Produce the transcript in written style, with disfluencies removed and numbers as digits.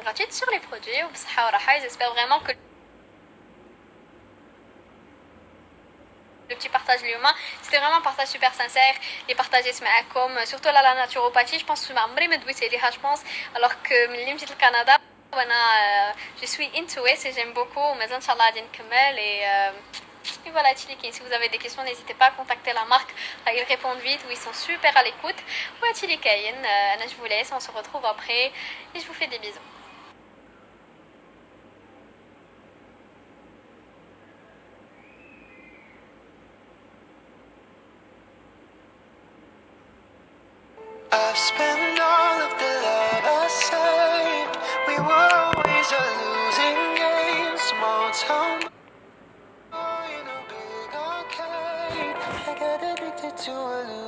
gratuite sur les produits. J'espère vraiment que le petit partage l'humain, c'était vraiment un partage super sincère et partagé comme surtout là la naturopathie, je pense que je pense, alors que au Canada, je suis into it et j'aime beaucoup, mais Inch'Allah, et voilà, Chilikin, si vous avez des questions, n'hésitez pas à contacter la marque. Ils répondent vite ou ils sont super à l'écoute. Ouais, Chilikayen, je vous laisse, on se retrouve après et je vous fais des bisous. I've spent all of the love I saved. We were always a losing game. Small town boy in a big arcade. I got addicted to a